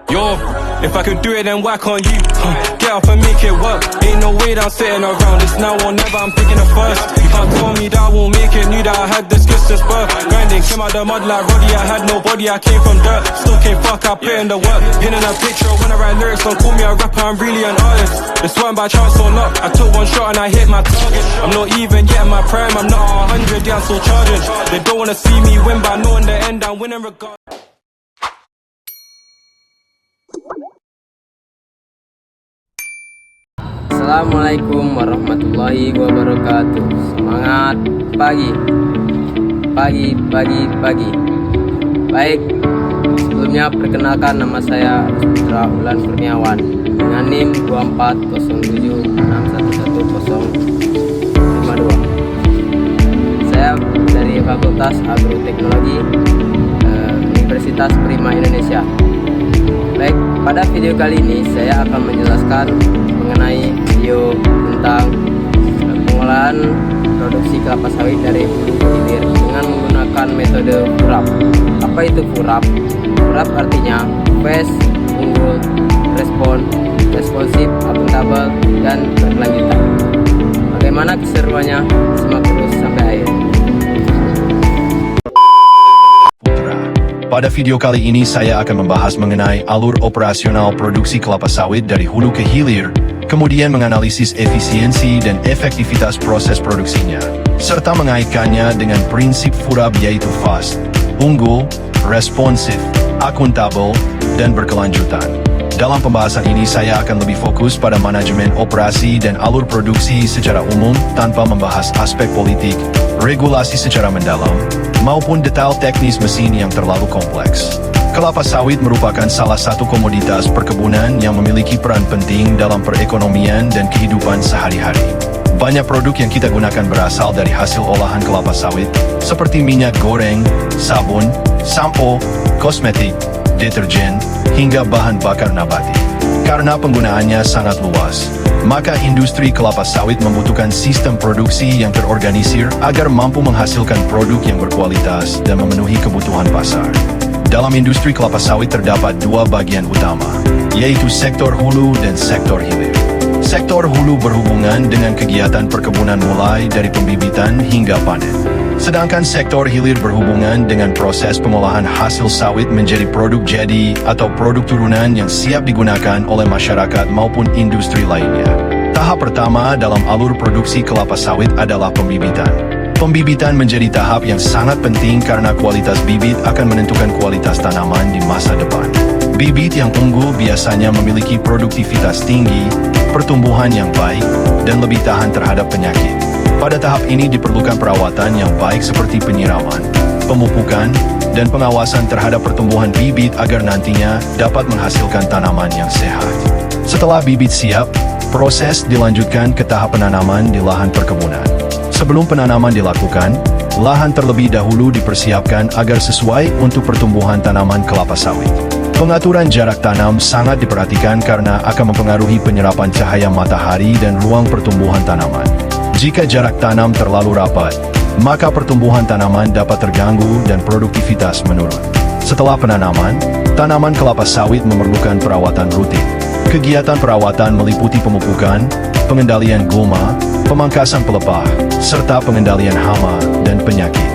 Yo, if I could do it, then why can't you? Get up and make it work. Ain't no way that I'm sitting around. It's now or never, I'm picking it first. You can't tell me that I won't make it. Knew that I had the skills to spur. Grinding, came out the mud like Roddy. I had nobody, I came from dirt. Still came fuck, I put in the work. Painting a picture when I write lyrics. Don't call me a rapper, I'm really an artist. This weren't by chance or luck. I took one shot and I hit my target. I'm not even yet in my prime. I'm not 100, yeah, I'm still charging. They don't wanna see me win, but I know in the end I'm winning regardless. Assalamualaikum warahmatullahi wabarakatuh. Semangat pagi. Baik, sebelumnya perkenalkan nama saya Putra Ulan Kurniawan dengan NIM 2407611052. Saya dari Fakultas Agroteknologi Universitas Prima Indonesia. Baik, pada video kali ini saya akan menjelaskan mengenai video tentang pengolahan produksi kelapa sawit dari hulu ke hilir dengan menggunakan metode FURAP. Apa itu FURAP? FURAP artinya fast, unggul, responsif, akuntabel, dan berkelanjutan. Bagaimana keseruannya? Simak terus sampai akhir. Pada video kali ini saya akan membahas mengenai alur operasional produksi kelapa sawit dari hulu ke hilir, kemudian menganalisis efisiensi dan efektivitas proses produksinya, serta mengaitkannya dengan prinsip FURAP yaitu fast, unggul, responsif, akuntabel, dan berkelanjutan. Dalam pembahasan ini saya akan lebih fokus pada manajemen operasi dan alur produksi secara umum tanpa membahas aspek politik, regulasi secara mendalam, maupun detail teknis mesin yang terlalu kompleks. Kelapa sawit merupakan salah satu komoditas perkebunan yang memiliki peran penting dalam perekonomian dan kehidupan sehari-hari. Banyak produk yang kita gunakan berasal dari hasil olahan kelapa sawit, seperti minyak goreng, sabun, sampo, kosmetik, deterjen, hingga bahan bakar nabati. Karena penggunaannya sangat luas, maka industri kelapa sawit membutuhkan sistem produksi yang terorganisir agar mampu menghasilkan produk yang berkualitas dan memenuhi kebutuhan pasar. Dalam industri kelapa sawit terdapat dua bagian utama, yaitu sektor hulu dan sektor hilir. Sektor hulu berhubungan dengan kegiatan perkebunan mulai dari pembibitan hingga panen. Sedangkan sektor hilir berhubungan dengan proses pengolahan hasil sawit menjadi produk jadi atau produk turunan yang siap digunakan oleh masyarakat maupun industri lainnya. Tahap pertama dalam alur produksi kelapa sawit adalah pembibitan. Pembibitan menjadi tahap yang sangat penting karena kualitas bibit akan menentukan kualitas tanaman di masa depan. Bibit yang unggul biasanya memiliki produktivitas tinggi, pertumbuhan yang baik, dan lebih tahan terhadap penyakit. Pada tahap ini diperlukan perawatan yang baik seperti penyiraman, pemupukan, dan pengawasan terhadap pertumbuhan bibit agar nantinya dapat menghasilkan tanaman yang sehat. Setelah bibit siap, proses dilanjutkan ke tahap penanaman di lahan perkebunan. Sebelum penanaman dilakukan, lahan terlebih dahulu dipersiapkan agar sesuai untuk pertumbuhan tanaman kelapa sawit. Pengaturan jarak tanam sangat diperhatikan karena akan mempengaruhi penyerapan cahaya matahari dan ruang pertumbuhan tanaman. Jika jarak tanam terlalu rapat, maka pertumbuhan tanaman dapat terganggu dan produktivitas menurun. Setelah penanaman, tanaman kelapa sawit memerlukan perawatan rutin. Kegiatan perawatan meliputi pemupukan, pengendalian gulma, pemangkasan pelepah, serta pengendalian hama dan penyakit.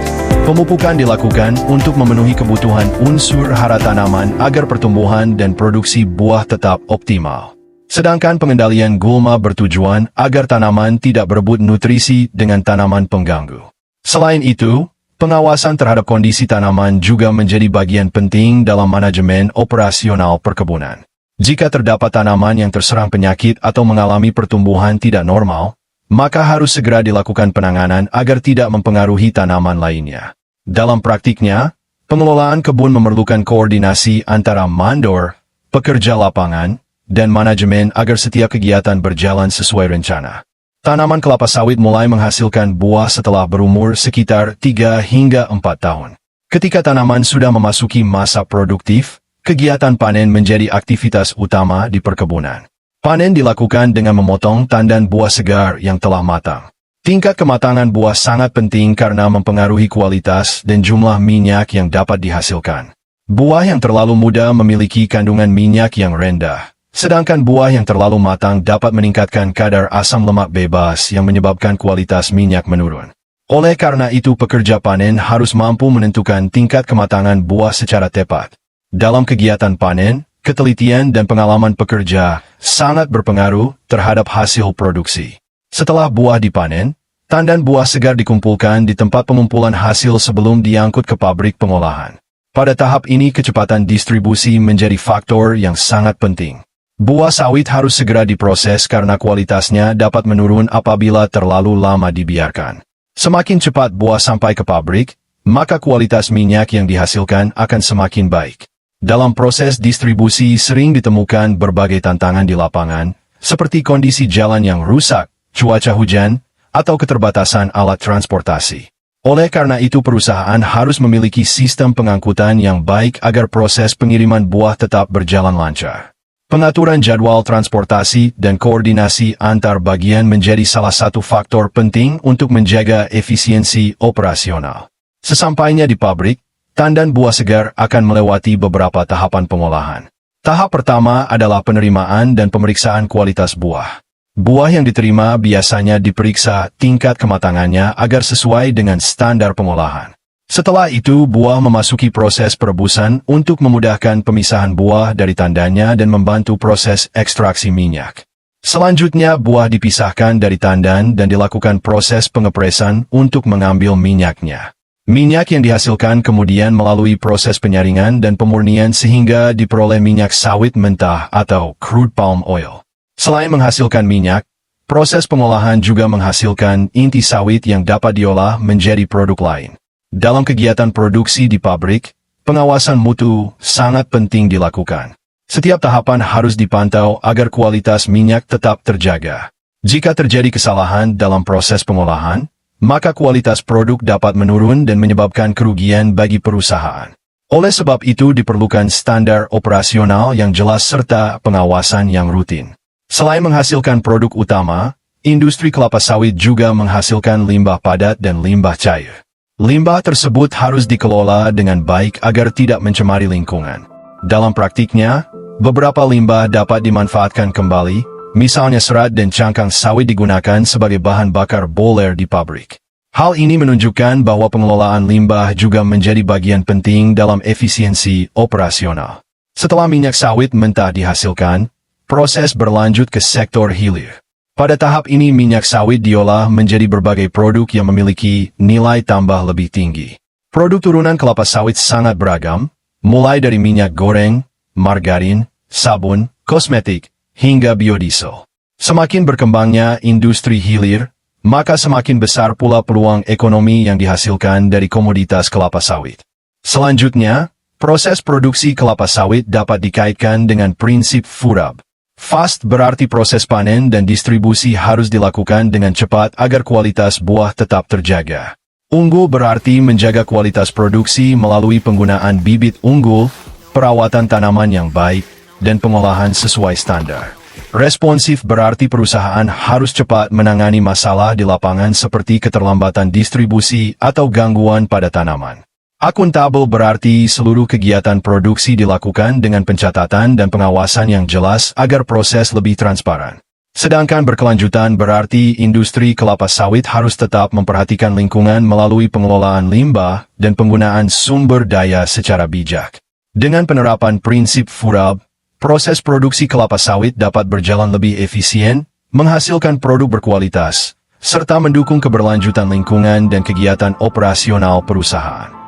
Pemupukan dilakukan untuk memenuhi kebutuhan unsur hara tanaman agar pertumbuhan dan produksi buah tetap optimal. Sedangkan pengendalian gulma bertujuan agar tanaman tidak berebut nutrisi dengan tanaman pengganggu. Selain itu, pengawasan terhadap kondisi tanaman juga menjadi bagian penting dalam manajemen operasional perkebunan. Jika terdapat tanaman yang terserang penyakit atau mengalami pertumbuhan tidak normal, maka harus segera dilakukan penanganan agar tidak mempengaruhi tanaman lainnya. Dalam praktiknya, pengelolaan kebun memerlukan koordinasi antara mandor, pekerja lapangan, dan manajemen agar setiap kegiatan berjalan sesuai rencana. Tanaman kelapa sawit mulai menghasilkan buah setelah berumur sekitar 3 hingga 4 tahun. Ketika tanaman sudah memasuki masa produktif, kegiatan panen menjadi aktivitas utama di perkebunan. Panen dilakukan dengan memotong tandan buah segar yang telah matang. Tingkat kematangan buah sangat penting karena mempengaruhi kualitas dan jumlah minyak yang dapat dihasilkan. Buah yang terlalu muda memiliki kandungan minyak yang rendah, sedangkan buah yang terlalu matang dapat meningkatkan kadar asam lemak bebas yang menyebabkan kualitas minyak menurun. Oleh karena itu pekerja panen harus mampu menentukan tingkat kematangan buah secara tepat. Dalam kegiatan panen, ketelitian dan pengalaman pekerja sangat berpengaruh terhadap hasil produksi. Setelah buah dipanen, tandan buah segar dikumpulkan di tempat pengumpulan hasil sebelum diangkut ke pabrik pengolahan. Pada tahap ini kecepatan distribusi menjadi faktor yang sangat penting. Buah sawit harus segera diproses karena kualitasnya dapat menurun apabila terlalu lama dibiarkan. Semakin cepat buah sampai ke pabrik, maka kualitas minyak yang dihasilkan akan semakin baik. Dalam proses distribusi sering ditemukan berbagai tantangan di lapangan, seperti kondisi jalan yang rusak, cuaca hujan, atau keterbatasan alat transportasi. Oleh karena itu perusahaan harus memiliki sistem pengangkutan yang baik agar proses pengiriman buah tetap berjalan lancar. Pengaturan jadwal transportasi dan koordinasi antar bagian menjadi salah satu faktor penting untuk menjaga efisiensi operasional. Sesampainya di pabrik, tandan buah segar akan melewati beberapa tahapan pengolahan. Tahap pertama adalah penerimaan dan pemeriksaan kualitas buah. Buah yang diterima biasanya diperiksa tingkat kematangannya agar sesuai dengan standar pengolahan. Setelah itu, buah memasuki proses perebusan untuk memudahkan pemisahan buah dari tandannya dan membantu proses ekstraksi minyak. Selanjutnya, buah dipisahkan dari tandan dan dilakukan proses pengepresan untuk mengambil minyaknya. Minyak yang dihasilkan kemudian melalui proses penyaringan dan pemurnian sehingga diperoleh minyak sawit mentah atau crude palm oil. Selain menghasilkan minyak, proses pengolahan juga menghasilkan inti sawit yang dapat diolah menjadi produk lain. Dalam kegiatan produksi di pabrik, pengawasan mutu sangat penting dilakukan. Setiap tahapan harus dipantau agar kualitas minyak tetap terjaga. Jika terjadi kesalahan dalam proses pengolahan, maka kualitas produk dapat menurun dan menyebabkan kerugian bagi perusahaan. Oleh sebab itu diperlukan standar operasional yang jelas serta pengawasan yang rutin. Selain menghasilkan produk utama, industri kelapa sawit juga menghasilkan limbah padat dan limbah cair. Limbah tersebut harus dikelola dengan baik agar tidak mencemari lingkungan. Dalam praktiknya, beberapa limbah dapat dimanfaatkan kembali, misalnya serat dan cangkang sawit digunakan sebagai bahan bakar boiler di pabrik. Hal ini menunjukkan bahwa pengelolaan limbah juga menjadi bagian penting dalam efisiensi operasional. Setelah minyak sawit mentah dihasilkan, proses berlanjut ke sektor hilir. Pada tahap ini minyak sawit diolah menjadi berbagai produk yang memiliki nilai tambah lebih tinggi. Produk turunan kelapa sawit sangat beragam, mulai dari minyak goreng, margarin, sabun, kosmetik, hingga biodiesel. Semakin berkembangnya industri hilir, maka semakin besar pula peluang ekonomi yang dihasilkan dari komoditas kelapa sawit. Selanjutnya, proses produksi kelapa sawit dapat dikaitkan dengan prinsip FURAB. Fast berarti proses panen dan distribusi harus dilakukan dengan cepat agar kualitas buah tetap terjaga. Unggul berarti menjaga kualitas produksi melalui penggunaan bibit unggul, perawatan tanaman yang baik, dan pengolahan sesuai standar. Responsif berarti perusahaan harus cepat menangani masalah di lapangan seperti keterlambatan distribusi atau gangguan pada tanaman. Akuntabel berarti seluruh kegiatan produksi dilakukan dengan pencatatan dan pengawasan yang jelas agar proses lebih transparan. Sedangkan berkelanjutan berarti industri kelapa sawit harus tetap memperhatikan lingkungan melalui pengelolaan limbah dan penggunaan sumber daya secara bijak. Dengan penerapan prinsip FURAB, proses produksi kelapa sawit dapat berjalan lebih efisien, menghasilkan produk berkualitas, serta mendukung keberlanjutan lingkungan dan kegiatan operasional perusahaan.